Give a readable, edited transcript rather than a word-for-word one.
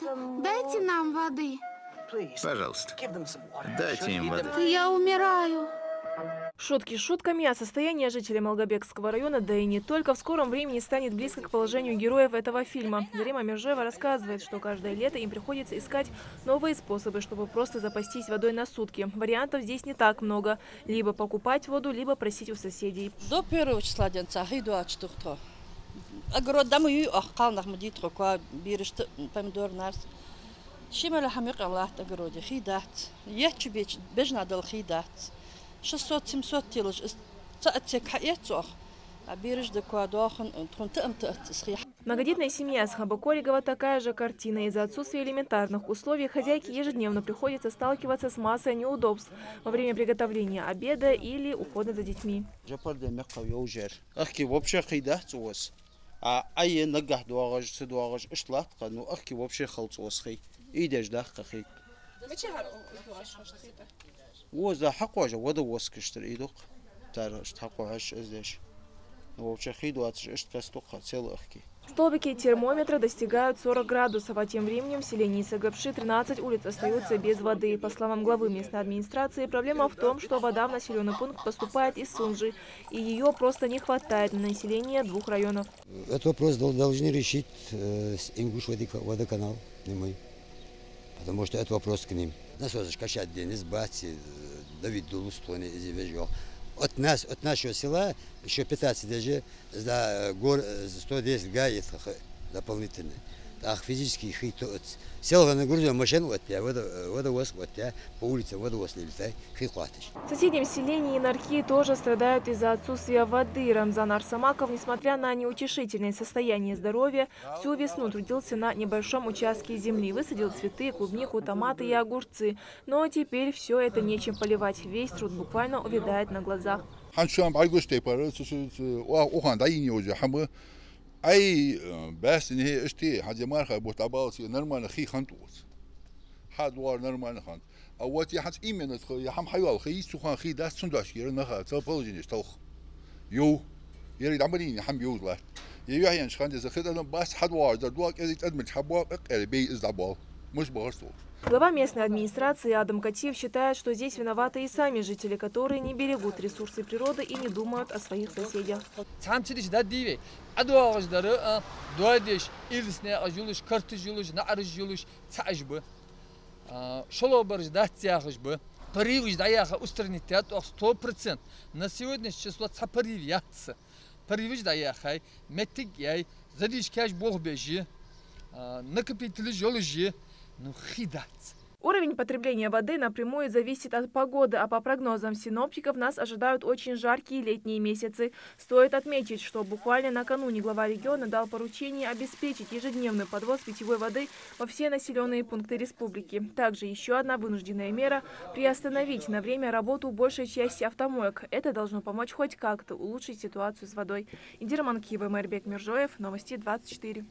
Пожалуйста, дайте нам воды. Пожалуйста, дайте им воды. Я умираю. Шутки шутками, а состояние жителей Малгобекского района, да и не только, в скором времени станет близко к положению героев этого фильма. Зарима Мержоева рассказывает, что каждое лето им приходится искать новые способы, чтобы просто запастись водой на сутки. Вариантов здесь не так много. Либо покупать воду, либо просить у соседей. До 1 числа огород домой, ахкалнах мадитро, ква биришь помидор нарс. Шимала хамик Аллах огороде хидат. Я тебе бежна дал хидат. 600-700 тилож. Цатек хаецох. А биришь до квадохан, тхунтамта схих. Многодетная семья с Хабакоригова такая же картина. Из-за отсутствия элементарных условий хозяйке ежедневно приходится сталкиваться с массой неудобств во время приготовления обеда или ухода за детьми. أي نجح دواعج سدواعج إشلاط قانو أخي وبشي خلص وسخي إيداج داخل خي. وذا حق واجه وده وسكشتر إيدوق تعرف حق واجه إزاش. وبشي خي دواتش إشتكستوق цел أخي. Столбики термометра достигают 40 градусов, а тем временем в селении Сагапши 13 улиц остаются без воды. По словам главы местной администрации, проблема в том, что вода в населенный пункт поступает из Сунжи, и ее просто не хватает на население 2 районов. Этот вопрос должны решить Ингуш водоканал, не мы, потому что это вопрос к ним. Нас вот качать Денис Бати, Давид Дулустони из Вежо. От нашего села еще 15 даже за гор 110 гаев дополнительно. Так физически их сел на грудь машину вот я водовоз вот я по улице водовоз не летай хватишь. В соседнем селении Нарки тоже страдают из-за отсутствия воды. Рамзан Арсамаков, несмотря на неутешительное состояние здоровья, всю весну трудился на небольшом участке земли, высадил цветы, клубнику, томаты и огурцы. Но теперь все это нечем поливать. Весь труд буквально увядает на глазах. أي بس إن هي اشتي حاجة مارخة بوتاباوسي نرمان خي خنتوس حدوار نرمان خان أوتي حس إيمان تخي حم حيوال خي سخان خي داس سنداش يرنها تابولجينش توخ يو يريد عملين حم يوزلا يوحين شخان إذا خدنا بس حدوار دواك إذا تقدم حبوا قلبي إزدابال مش بغرسو. Глава местной администрации Адам Катиев считает, что здесь виноваты и сами жители, которые не берегут ресурсы природы и не думают о своих соседях. На сегодняшнее число цапаривятся. Паривич даяхай, метик яй, задишкяж бог бежи, накопители жолежи. Уровень потребления воды напрямую зависит от погоды, а по прогнозам синоптиков нас ожидают очень жаркие летние месяцы. Стоит отметить, что буквально накануне глава региона дал поручение обеспечить ежедневный подвоз питьевой воды во все населенные пункты республики. Также еще одна вынужденная мера – приостановить на время работу большей части автомоек. Это должно помочь хоть как-то улучшить ситуацию с водой. Индира Манкиева, Майрбек Мержоев, Новости 24.